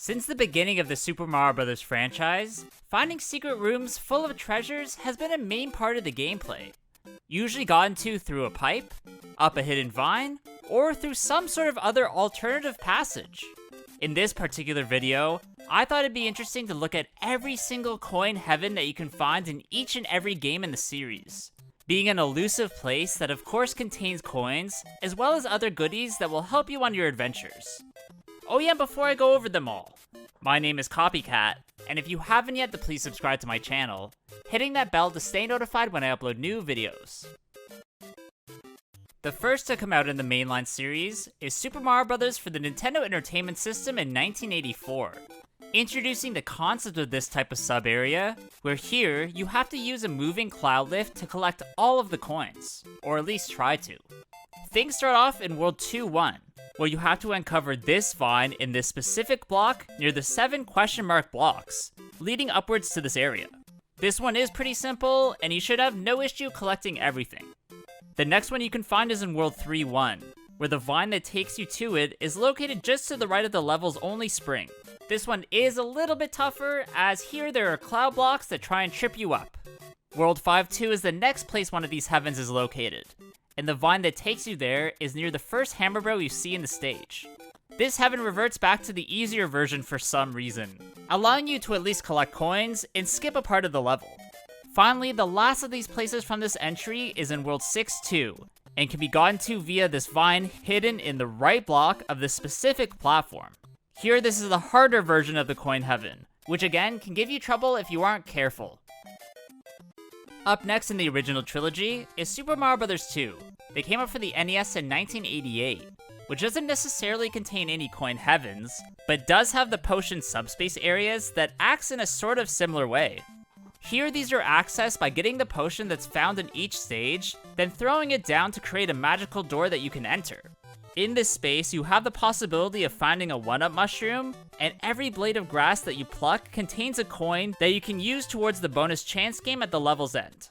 Since the beginning of the Super Mario Bros. Franchise, finding secret rooms full of treasures has been a main part of the gameplay, usually gotten to through a pipe, up a hidden vine, or through some sort of other alternative passage. In this particular video, I thought it'd be interesting to look at every single coin heaven that you can find in each and every game in the series, being an elusive place that of course contains coins, as well as other goodies that will help you on your adventures. Oh yeah, before I go over them all, my name is Copycat, and if you haven't yet, then please subscribe to my channel, hitting that bell to stay notified when I upload new videos. The first to come out in the mainline series is Super Mario Bros. For the Nintendo Entertainment System in 1984, introducing the concept of this type of sub-area, where here you have to use a moving cloud lift to collect all of the coins, or at least try to. Things start off in World 2-1, where you have to uncover this vine in this specific block near the 7 question mark blocks, leading upwards to this area. This one is pretty simple, and you should have no issue collecting everything. The next one you can find is in World 3-1, where the vine that takes you to it is located just to the right of the level's only spring. This one is a little bit tougher, as here there are cloud blocks that try and trip you up. World 5-2 is the next place one of these heavens is located, and the vine that takes you there is near the first hammer bro you see in the stage. This heaven reverts back to the easier version for some reason, allowing you to at least collect coins and skip a part of the level. Finally, the last of these places from this entry is in World 6-2, and can be gotten to via this vine hidden in the right block of this specific platform. Here, this is the harder version of the coin heaven, which again can give you trouble if you aren't careful. Up next in the original trilogy is Super Mario Bros. 2. They came out for the NES in 1988, which doesn't necessarily contain any coin heavens, but does have the potion subspace areas that acts in a sort of similar way. Here, these are accessed by getting the potion that's found in each stage, then throwing it down to create a magical door that you can enter. In this space, you have the possibility of finding a 1-up mushroom, and every blade of grass that you pluck contains a coin that you can use towards the bonus chance game at the level's end.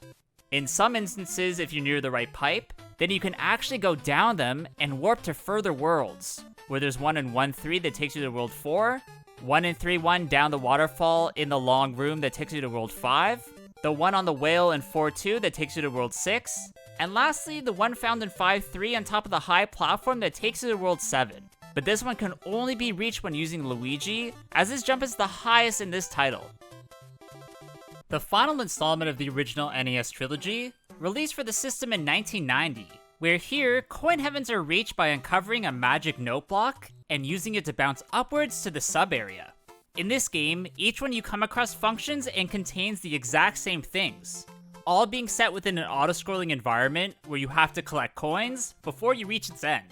In some instances, if you're near the right pipe, then you can actually go down them and warp to further worlds, where there's one in 1-3 that takes you to World 4, 1 in 3-1 down the waterfall in the long room that takes you to World 5, the one on the whale in 4-2 that takes you to World 6, and lastly, the one found in 5-3 on top of the high platform that takes you to World 7. But this one can only be reached when using Luigi, as this jump is the highest in this title. The final installment of the original NES trilogy, released for the system in 1990, where here, coin heavens are reached by uncovering a magic note block and using it to bounce upwards to the sub-area. In this game, each one you come across functions and contains the exact same things, all being set within an auto-scrolling environment where you have to collect coins before you reach its end.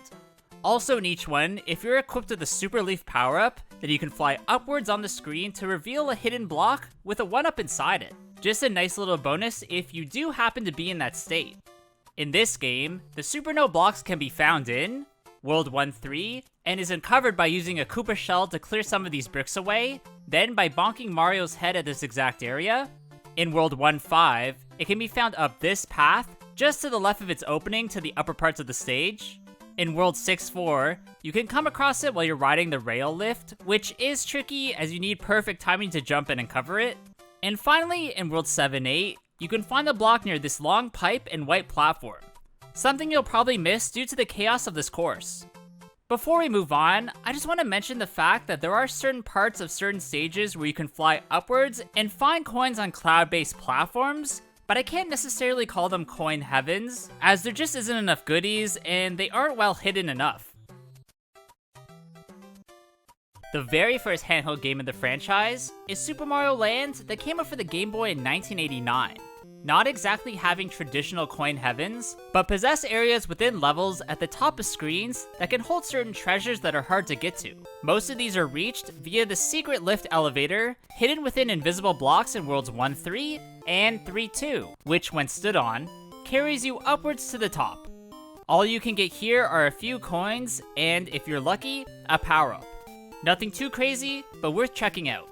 Also in each one, if you're equipped with a Super Leaf power-up, then you can fly upwards on the screen to reveal a hidden block with a 1-up inside it. Just a nice little bonus if you do happen to be in that state. In this game, the Super Note blocks can be found in World 1-3, and is uncovered by using a Koopa shell to clear some of these bricks away, then by bonking Mario's head at this exact area. In World 1-5, it can be found up this path, just to the left of its opening to the upper parts of the stage. In World 6-4, you can come across it while you're riding the rail lift, which is tricky as you need perfect timing to jump in and cover it. And finally, in World 7-8, you can find the block near this long pipe and white platform, something you'll probably miss due to the chaos of this course. Before we move on, I just want to mention the fact that there are certain parts of certain stages where you can fly upwards and find coins on cloud-based platforms, but I can't necessarily call them coin heavens, as there just isn't enough goodies and they aren't well hidden enough. The very first handheld game in the franchise is Super Mario Land that came out for the Game Boy in 1989. Not exactly having traditional coin heavens, but possess areas within levels at the top of screens that can hold certain treasures that are hard to get to. Most of these are reached via the secret lift elevator, hidden within invisible blocks in Worlds 1-3 and 3-2, which when stood on, carries you upwards to the top. All you can get here are a few coins, and if you're lucky, a power-up. Nothing too crazy, but worth checking out.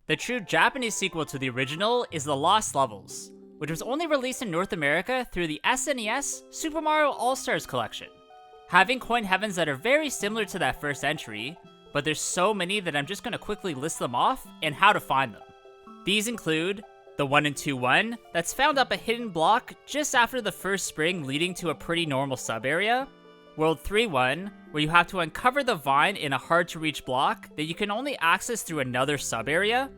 The true Japanese sequel to the original is The Lost Levels, which was only released in North America through the SNES Super Mario All-Stars collection. Having coin heavens that are very similar to that first entry, but there's so many that I'm just going to quickly list them off and how to find them. These include the 1 and 2 1 that's found up a hidden block just after the first spring leading to a pretty normal sub area, World 3 1 where you have to uncover the vine in a hard to reach block that you can only access through another sub area,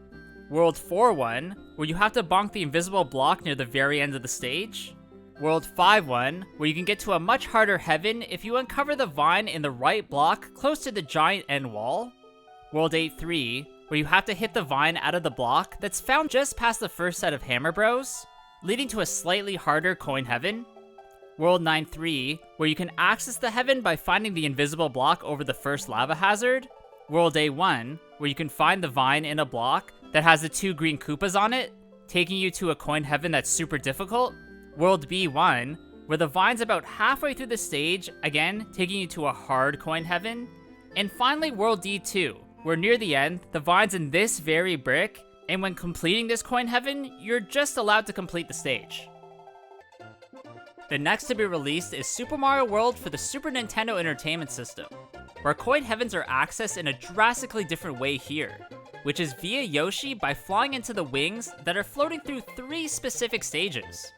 World 4 1 where you have to bonk the invisible block near the very end of the stage, World 5 1 where you can get to a much harder heaven if you uncover the vine in the right block close to the giant end wall, World 8 3 where you have to hit the vine out of the block that's found just past the first set of Hammer Bros, leading to a slightly harder coin heaven, World 9 3 where you can access the heaven by finding the invisible block over the first lava hazard, World A1 where you can find the vine in a block that has the 2 green Koopas on it, taking you to a coin heaven that's super difficult, World B1 where the vine's about halfway through the stage, again taking you to a hard coin heaven, and finally World D2 where near the end, the vine's in this very brick, and when completing this coin heaven, you're just allowed to complete the stage. The next to be released is Super Mario World for the Super Nintendo Entertainment System, where coin heavens are accessed in a drastically different way here, which is via Yoshi by flying into the wings that are floating through 3 specific stages.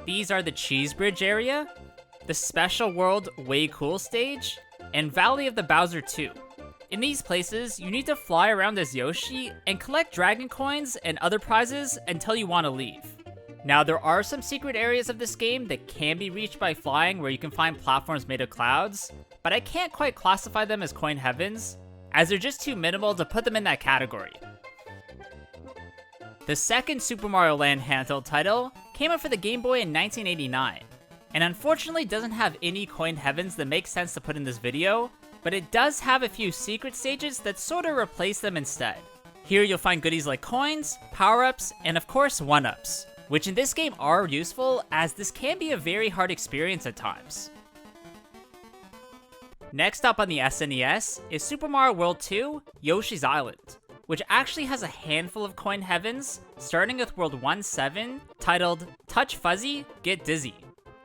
These are the Cheese Bridge area, the Special World Way Cool stage, and Valley of the Bowser 2. In these places, you need to fly around as Yoshi and collect dragon coins and other prizes until you want to leave. Now, there are some secret areas of this game that can be reached by flying where you can find platforms made of clouds, but I can't quite classify them as coin heavens, as they're just too minimal to put them in that category. The second Super Mario Land handheld title came out for the Game Boy in 1989, and unfortunately doesn't have any coin heavens that make sense to put in this video, but it does have a few secret stages that sort of replace them instead. Here you'll find goodies like coins, power-ups, and of course 1-ups, which in this game are useful as this can be a very hard experience at times. Next up on the SNES is Super Mario World 2 Yoshi's Island, which actually has a handful of coin heavens, starting with World 1-7, titled Touch Fuzzy, Get Dizzy.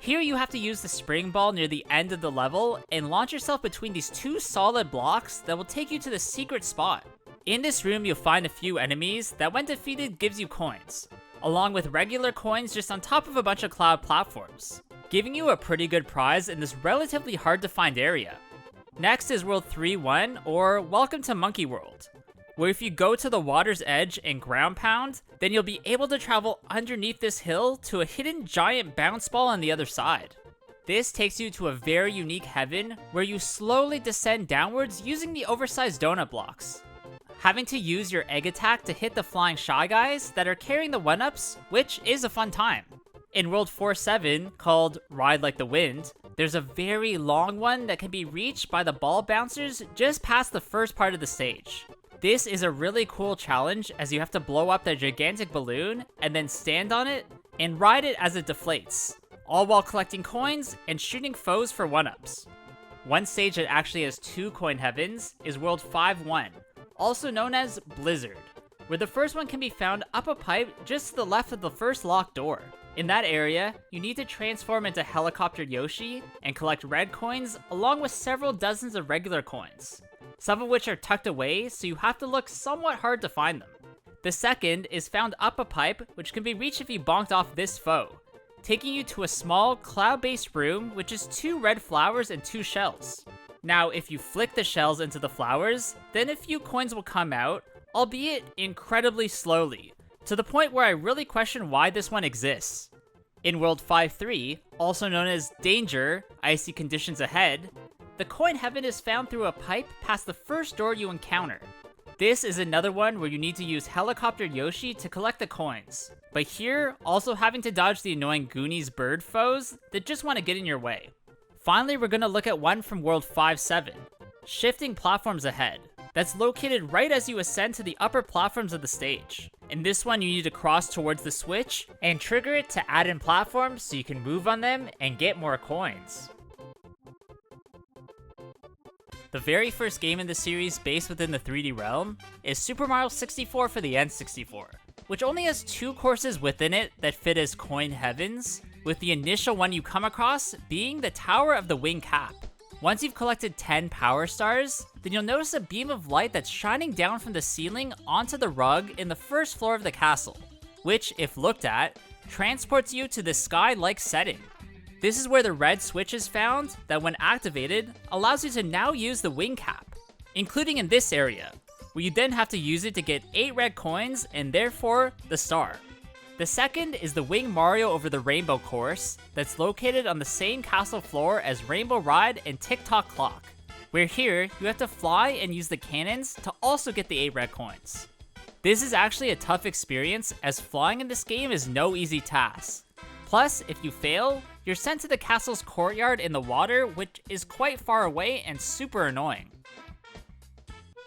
Here you have to use the spring ball near the end of the level and launch yourself between these 2 solid blocks that will take you to the secret spot. In this room you'll find a few enemies that when defeated gives you coins, along with regular coins just on top of a bunch of cloud platforms, giving you a pretty good prize in this relatively hard to find area. Next is World 3-1 or Welcome to Monkey World, where if you go to the water's edge and ground pound, then you'll be able to travel underneath this hill to a hidden giant bounce ball on the other side. This takes you to a very unique heaven where you slowly descend downwards using the oversized donut blocks, having to use your egg attack to hit the flying Shy Guys that are carrying the 1-ups, which is a fun time. In World 4-7, called Ride Like the Wind, there's a very long one that can be reached by the ball bouncers just past the first part of the stage. This is a really cool challenge as you have to blow up the gigantic balloon and then stand on it and ride it as it deflates, all while collecting coins and shooting foes for 1-ups. One stage that actually has 2 coin heavens is World 5-1, also known as Blizzard, where the first one can be found up a pipe just to the left of the first locked door. In that area, you need to transform into Helicopter Yoshi and collect red coins along with several dozens of regular coins, some of which are tucked away, so you have to look somewhat hard to find them. The second is found up a pipe, which can be reached if you bonked off this foe, taking you to a small cloud-based room which is 2 red flowers and 2 shells. Now, if you flick the shells into the flowers, then a few coins will come out, albeit incredibly slowly, to the point where I really question why this one exists. In World 5-3, also known as Danger, Icy Conditions Ahead, the coin heaven is found through a pipe past the first door you encounter. This is another one where you need to use Helicopter Yoshi to collect the coins, but here, also having to dodge the annoying Goonies bird foes that just want to get in your way. Finally, we're going to look at one from World 5-7, Shifting Platforms Ahead, that's located right as you ascend to the upper platforms of the stage. In this one, you need to cross towards the switch and trigger it to add in platforms so you can move on them and get more coins. The very first game in the series based within the 3D realm is Super Mario 64 for the N64, which only has 2 courses within it that fit as coin heavens, with the initial one you come across being the Tower of the Wing Cap, Once you've collected 10 power stars, then you'll notice a beam of light that's shining down from the ceiling onto the rug in the first floor of the castle, which, if looked at, transports you to the sky-like setting. This is where the red switch is found that, when activated, allows you to now use the wing cap, including in this area, where you then have to use it to get 8 red coins and therefore the star. The second is the Wing Mario over the Rainbow course that's located on the same castle floor as Rainbow Ride and Tick-Tock Clock, where here you have to fly and use the cannons to also get the 8 red coins. This is actually a tough experience, as flying in this game is no easy task. Plus, if you fail, you're sent to the castle's courtyard in the water, which is quite far away and super annoying.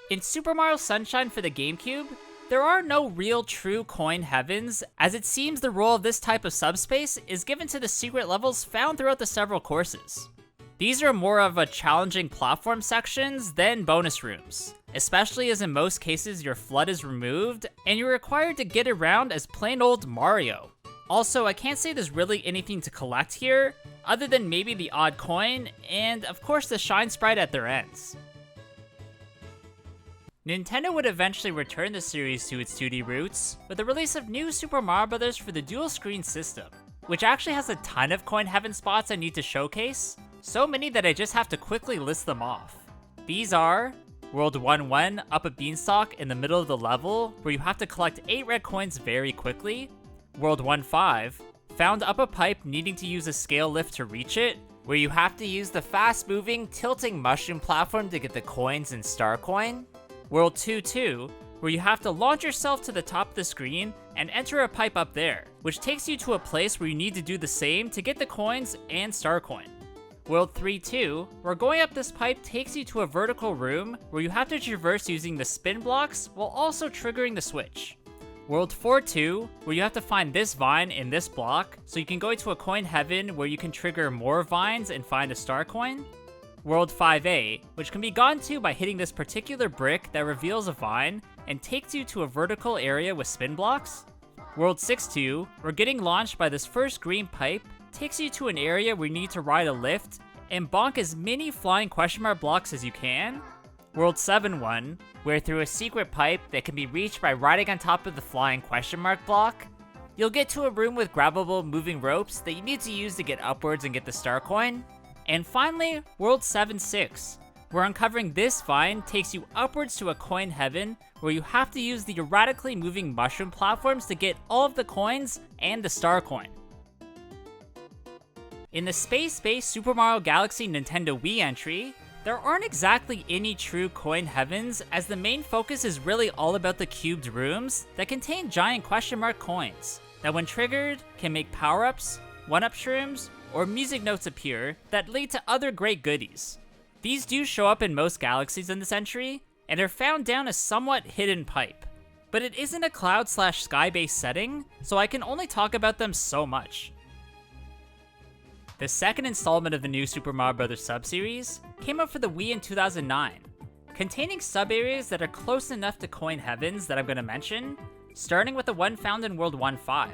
In Super Mario Sunshine for the GameCube, there are no real true coin heavens, as it seems the role of this type of subspace is given to the secret levels found throughout the several courses. These are more of a challenging platform sections than bonus rooms, especially as in most cases your FLUDD is removed and you're required to get around as plain old Mario. Also, I can't say there's really anything to collect here, other than maybe the odd coin and of course the shine sprite at their ends. Nintendo would eventually return the series to its 2D roots with the release of New Super Mario Bros. For the dual screen system, which actually has a ton of coin heaven spots I need to showcase, so many that I just have to quickly list them off. These are World 1-1 up a beanstalk in the middle of the level where you have to collect 8 red coins very quickly, World 1-5 found up a pipe needing to use a scale lift to reach it, where you have to use the fast moving tilting mushroom platform to get the coins and star coin, World 2-2, where you have to launch yourself to the top of the screen and enter a pipe up there, which takes you to a place where you need to do the same to get the coins and star coin. World 3-2, where going up this pipe takes you to a vertical room where you have to traverse using the spin blocks while also triggering the switch. World 4-2, where you have to find this vine in this block so you can go into a coin heaven where you can trigger more vines and find a star coin. World 5A, which can be gone to by hitting this particular brick that reveals a vine and takes you to a vertical area with spin blocks. World 6-2, where getting launched by this first green pipe takes you to an area where you need to ride a lift and bonk as many flying question mark blocks as you can. World 7-1, where through a secret pipe that can be reached by riding on top of the flying question mark block, you'll get to a room with grabbable moving ropes that you need to use to get upwards and get the star coin. And finally, World 7-6, where uncovering this vine takes you upwards to a coin heaven where you have to use the erratically moving mushroom platforms to get all of the coins and the star coin. In the space-based Super Mario Galaxy Nintendo Wii entry, there aren't exactly any true coin heavens, as the main focus is really all about the cubed rooms that contain giant question mark coins that, when triggered, can make power-ups, 1-up shrooms, or music notes appear that lead to other great goodies. These do show up in most galaxies in this entry, and are found down a somewhat hidden pipe, but it isn't a cloud/sky based setting, so I can only talk about them so much. The second installment of the new Super Mario Bros. Sub-series came out for the Wii in 2009, containing sub-areas that are close enough to coin heavens that I'm going to mention, starting with the one found in World 1-5.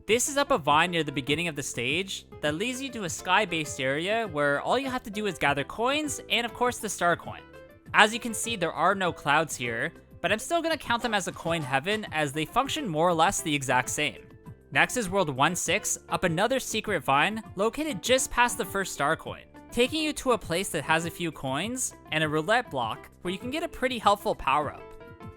This is up a vine near the beginning of the stage that leads you to a sky-based area where all you have to do is gather coins and of course the star coin. As you can see, there are no clouds here, but I'm still going to count them as a coin heaven as they function more or less the exact same. Next is World 1-6, up another secret vine located just past the first star coin, taking you to a place that has a few coins and a roulette block where you can get a pretty helpful power-up.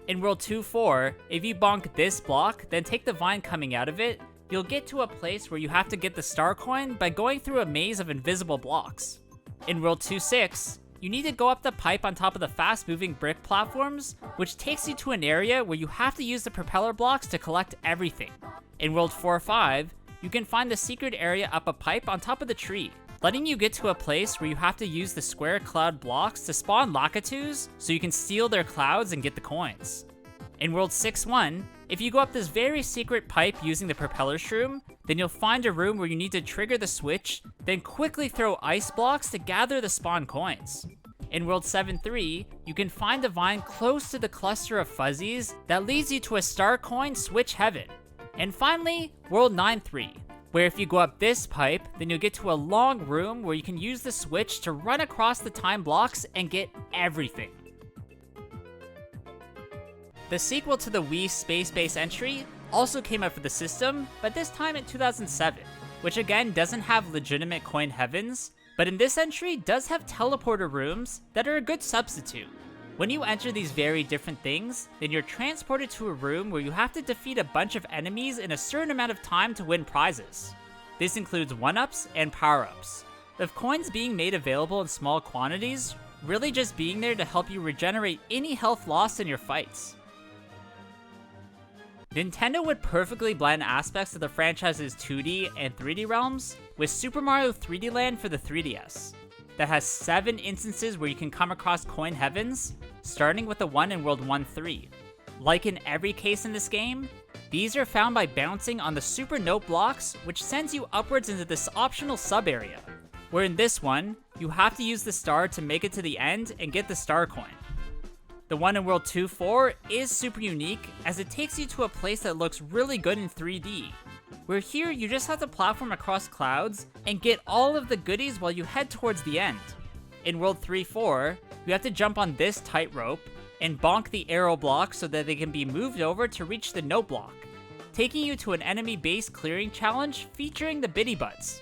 In World 2-4, if you bonk this block, then take the vine coming out of it, you'll get to a place where you have to get the star coin by going through a maze of invisible blocks. In World 2-6, you need to go up the pipe on top of the fast-moving brick platforms, which takes you to an area where you have to use the propeller blocks to collect everything. In World 4-5, you can find the secret area up a pipe on top of the tree, letting you get to a place where you have to use the square cloud blocks to spawn Lakitus so you can steal their clouds and get the coins. In World 6-1, if you go up this very secret pipe using the propeller shroom, then you'll find a room where you need to trigger the switch, then quickly throw ice blocks to gather the spawn coins. In World 7-3, you can find a vine close to the cluster of fuzzies that leads you to a star coin switch heaven. And finally, World 9-3, where if you go up this pipe, then you'll get to a long room where you can use the switch to run across the time blocks and get everything. The sequel to the Wii Space Base entry also came out for the system, but this time in 2007, which again doesn't have legitimate coin heavens, but in this entry does have teleporter rooms that are a good substitute. When you enter these very different things, then you're transported to a room where you have to defeat a bunch of enemies in a certain amount of time to win prizes. This includes 1-ups and power-ups, with coins being made available in small quantities, really just being there to help you regenerate any health lost in your fights. Nintendo would perfectly blend aspects of the franchise's 2D and 3D realms with Super Mario 3D Land for the 3DS, that has 7 instances where you can come across coin heavens, starting with the one in World 1-3. Like in every case in this game, these are found by bouncing on the Super Note blocks, which sends you upwards into this optional sub-area, where in this one, you have to use the star to make it to the end and get the star coin. The one in World 2-4 is super unique, as it takes you to a place that looks really good in 3D, where here you just have to platform across clouds and get all of the goodies while you head towards the end. In World 3-4, you have to jump on this tightrope and bonk the arrow block so that they can be moved over to reach the note block, taking you to an enemy base clearing challenge featuring the Biddy Butts.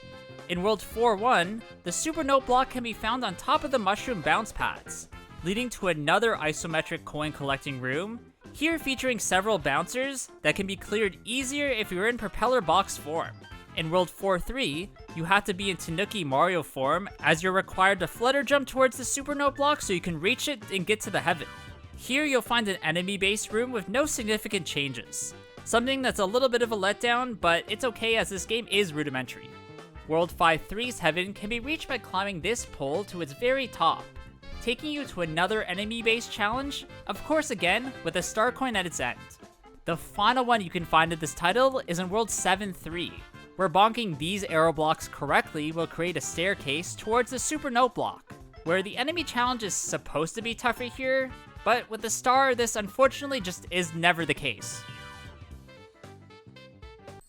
In World 4-1, the Super Note block can be found on top of the mushroom bounce pads, leading to another isometric coin collecting room, here featuring several bouncers that can be cleared easier if you're in propeller box form. In World 4-3, you have to be in Tanuki Mario form, as you're required to flutter jump towards the Super Note block so you can reach it and get to the heaven. Here you'll find an enemy-based room with no significant changes, something that's a little bit of a letdown, but it's okay as this game is rudimentary. World 5-3's heaven can be reached by climbing this pole to its very top, taking you to another enemy-based challenge, of course again, with a star coin at its end. The final one you can find in this title is in World 7-3, where bonking these arrow blocks correctly will create a staircase towards the Super Note block, where the enemy challenge is supposed to be tougher here, but with the star, this unfortunately just is never the case.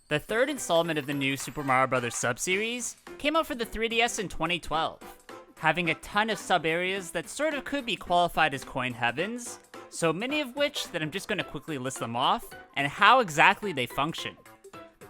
The third installment of the new Super Mario Bros. Sub-series came out for the 3DS in 2012. Having a ton of sub-areas that sort of could be qualified as coin heavens, so many of which that I'm just going to quickly list them off, and how exactly they function.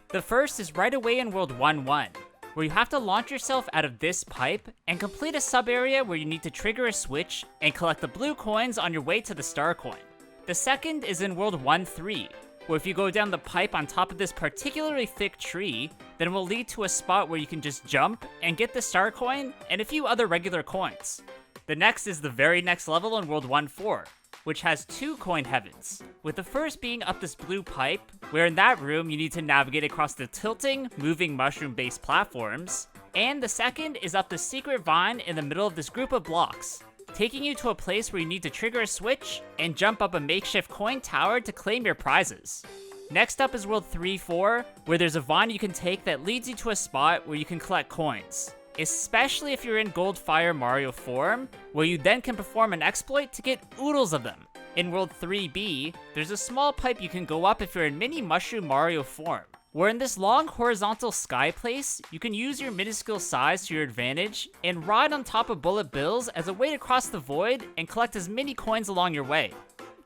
The first is right away in World 1-1, where you have to launch yourself out of this pipe and complete a sub-area where you need to trigger a switch and collect the blue coins on your way to the star coin. The second is in World 1-3, where if you go down the pipe on top of this particularly thick tree, then it will lead to a spot where you can just jump and get the star coin and a few other regular coins. The next is the very next level in World 1-4, which has 2 coin heavens, with the first being up this blue pipe, where in that room you need to navigate across the tilting, moving mushroom-based platforms, and the second is up the secret vine in the middle of this group of blocks, taking you to a place where you need to trigger a switch and jump up a makeshift coin tower to claim your prizes. Next up is World 3-4, where there's a vine you can take that leads you to a spot where you can collect coins, especially if you're in Goldfire Mario form, where you then can perform an exploit to get oodles of them. In World 3B, there's a small pipe you can go up if you're in Mini Mushroom Mario form, where in this long horizontal sky place, you can use your minuscule size to your advantage and ride on top of bullet bills as a way to cross the void and collect as many coins along your way.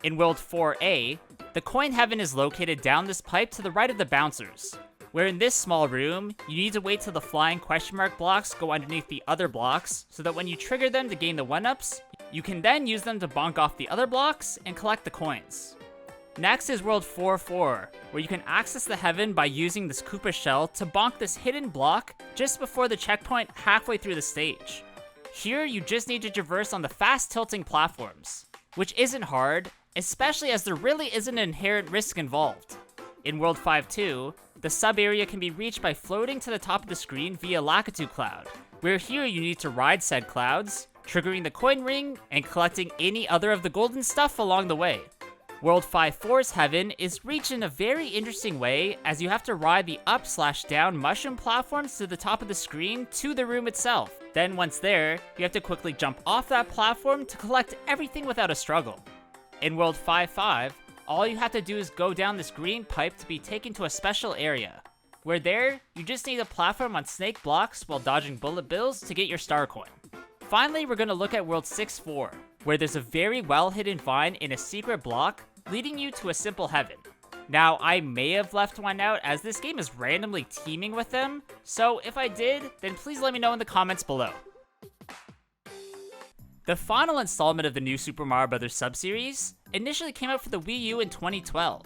In World 4A, the coin heaven is located down this pipe to the right of the bouncers, where in this small room, you need to wait till the flying question mark blocks go underneath the other blocks so that when you trigger them to gain the 1-ups, you can then use them to bonk off the other blocks and collect the coins. Next is World 4-4, where you can access the heaven by using this Koopa shell to bonk this hidden block just before the checkpoint halfway through the stage. Here, you just need to traverse on the fast tilting platforms, which isn't hard, especially as there really isn't an inherent risk involved. In World 5-2, the sub-area can be reached by floating to the top of the screen via Lakitu Cloud, where here you need to ride said clouds, triggering the coin ring, and collecting any other of the golden stuff along the way. World 5-4's heaven is reached in a very interesting way, as you have to ride the up/down mushroom platforms to the top of the screen to the room itself. Then once there, you have to quickly jump off that platform to collect everything without a struggle. In World 5-5, all you have to do is go down this green pipe to be taken to a special area. where there, you just need to platform on snake blocks while dodging bullet bills to get your star coin. Finally, we're going to look at World 6-4, where there's a very well hidden vine in a secret block leading you to a simple heaven. Now, I may have left one out as this game is randomly teaming with them, so if I did, then please let me know in the comments below. The final installment of the new Super Mario Bros. Sub-series initially came out for the Wii U in 2012,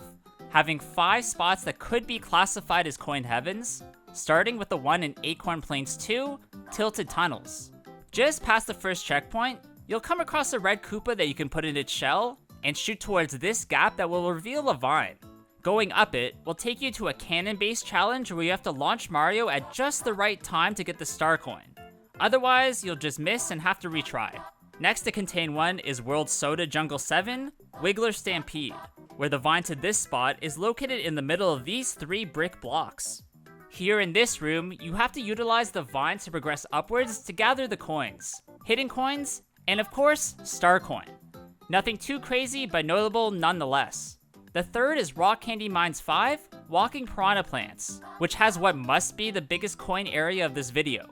having 5 spots that could be classified as coin heavens, starting with the one in Acorn Plains 2, Tilted Tunnels. Just past the first checkpoint, you'll come across a red Koopa that you can put in its shell and shoot towards this gap that will reveal a vine. Going up it will take you to a cannon-based challenge where you have to launch Mario at just the right time to get the star coin. Otherwise, you'll just miss and have to retry. Next to contain one is World Soda Jungle 7, Wiggler Stampede, where the vine to this spot is located in the middle of these 3 brick blocks. Here in this room, you have to utilize the vine to progress upwards to gather the coins, hidden coins, and of course, star coin. Nothing too crazy, but notable nonetheless. The third is Rock Candy Mines 5, Walking Piranha Plants, which has what must be the biggest coin area of this video,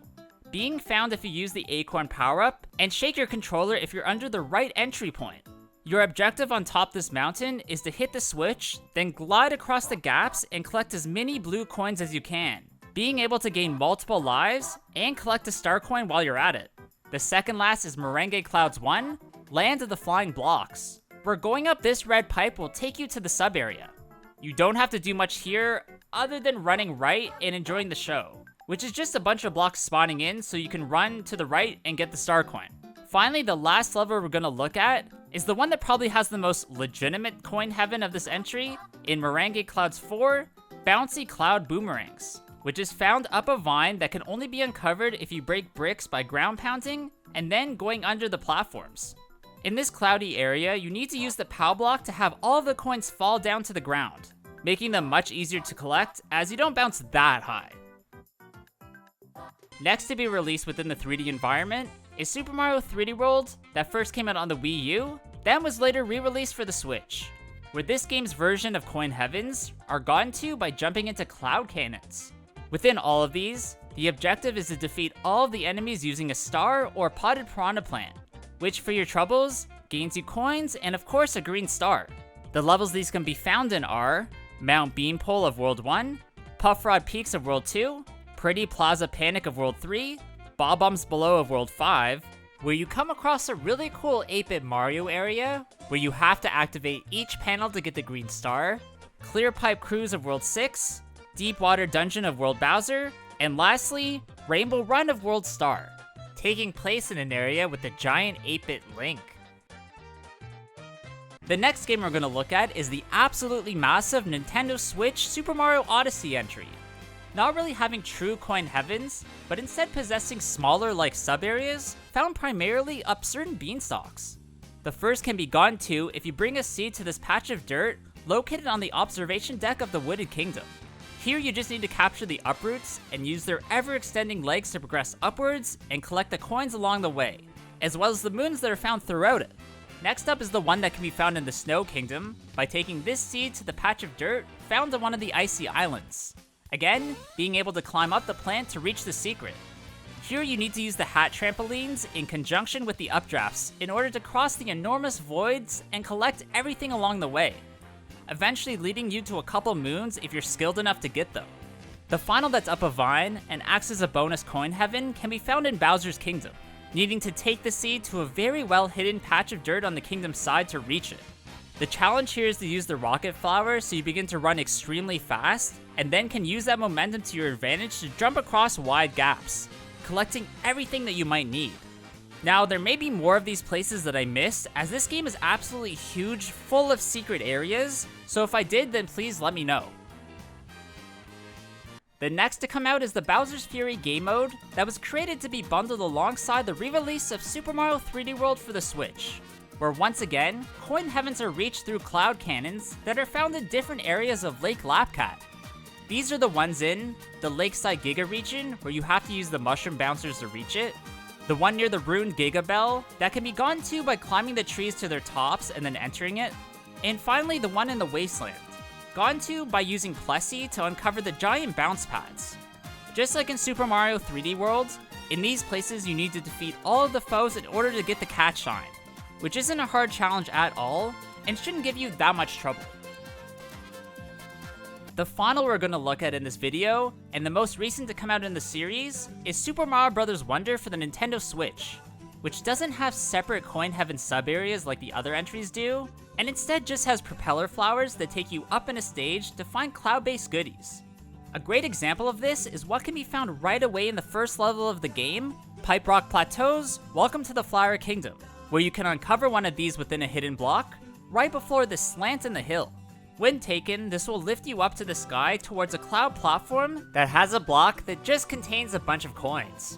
being found if you use the Acorn power-up and shake your controller if you're under the right entry point. Your objective on top this mountain is to hit the switch, then glide across the gaps and collect as many blue coins as you can, being able to gain multiple lives and collect a star coin while you're at it. The second last is Merengue Clouds 1, Land of the Flying Blocks, where going up this red pipe will take you to the sub area. You don't have to do much here other than running right and enjoying the show, which is just a bunch of blocks spawning in so you can run to the right and get the star coin. Finally, the last level we're going to look at is the one that probably has the most legitimate coin heaven of this entry in Merengue Clouds 4, Bouncy Cloud Boomerangs, which is found up a vine that can only be uncovered if you break bricks by ground pounding and then going under the platforms. In this cloudy area, you need to use the POW block to have all of the coins fall down to the ground, making them much easier to collect as you don't bounce that high. Next to be released within the 3D environment is Super Mario 3D World that first came out on the Wii U, then was later re-released for the Switch, where this game's version of coin heavens are gotten to by jumping into cloud cannons. Within all of these, the objective is to defeat all of the enemies using a star or potted piranha plant, which for your troubles gains you coins and of course a green star. The levels these can be found in are Mount Beanpole of World 1, Puff Rod Peaks of World 2, Pretty Plaza Panic of World 3, Bob-Ombs Below of World 5, where you come across a really cool 8-bit Mario area, where you have to activate each panel to get the green star, Clear Pipe Cruise of World 6, Deep Water Dungeon of World Bowser, and lastly, Rainbow Run of World Star, taking place in an area with the giant 8-bit Link. The next game we're going to look at is the absolutely massive Nintendo Switch Super Mario Odyssey entry. Not really having true coin heavens, but instead possessing smaller like sub-areas found primarily up certain beanstalks. The first can be gotten to if you bring a seed to this patch of dirt located on the observation deck of the Wooded Kingdom. Here you just need to capture the uproots and use their ever-extending legs to progress upwards and collect the coins along the way, as well as the moons that are found throughout it. Next up is the one that can be found in the Snow Kingdom by taking this seed to the patch of dirt found on one of the icy islands. Again, being able to climb up the plant to reach the secret. Here you need to use the hat trampolines in conjunction with the updrafts in order to cross the enormous voids and collect everything along the way, eventually leading you to a couple moons if you're skilled enough to get them. The final that's up a vine and acts as a bonus coin heaven can be found in Bowser's Kingdom, needing to take the seed to a very well hidden patch of dirt on the kingdom's side to reach it. The challenge here is to use the rocket flower so you begin to run extremely fast, and then can use that momentum to your advantage to jump across wide gaps, collecting everything that you might need. Now, there may be more of these places that I missed, as this game is absolutely huge, full of secret areas, so if I did, then please let me know. The next to come out is the Bowser's Fury game mode that was created to be bundled alongside the re-release of Super Mario 3D World for the Switch, where once again, coin heavens are reached through cloud cannons that are found in different areas of Lake Lapcat. These are the ones in the Lakeside Giga region, where you have to use the mushroom bouncers to reach it, the one near the ruined Giga Bell that can be gone to by climbing the trees to their tops and then entering it, and finally the one in the Wasteland. gotten to by using Plessy to uncover the giant bounce pads. Just like in Super Mario 3D World, in these places you need to defeat all of the foes in order to get the cat shine, which isn't a hard challenge at all, and shouldn't give you that much trouble. The final we're going to look at in this video, and the most recent to come out in the series, is Super Mario Bros. Wonder for the Nintendo Switch, which doesn't have separate Coin Heaven sub-areas like the other entries do, and instead just has propeller flowers that take you up in a stage to find cloud-based goodies. A great example of this is what can be found right away in the first level of the game, Pipe Rock Plateaus, Welcome to the Flower Kingdom, where you can uncover one of these within a hidden block, right before the slant in the hill. When taken, this will lift you up to the sky towards a cloud platform that has a block that just contains a bunch of coins.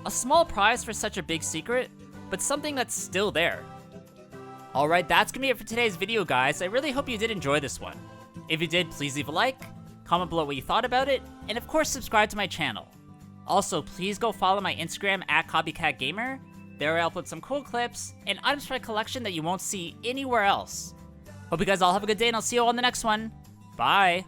A small prize for such a big secret, but something that's still there. Alright, that's gonna be it for today's video, guys. I really hope you did enjoy this one. If you did, please leave a like, comment below what you thought about it, and of course subscribe to my channel. Also, please go follow my Instagram at Copycat Gamer. There I'll put some cool clips and items for my collection that you won't see anywhere else. Hope you guys all have a good day, and I'll see you all in the next one. Bye!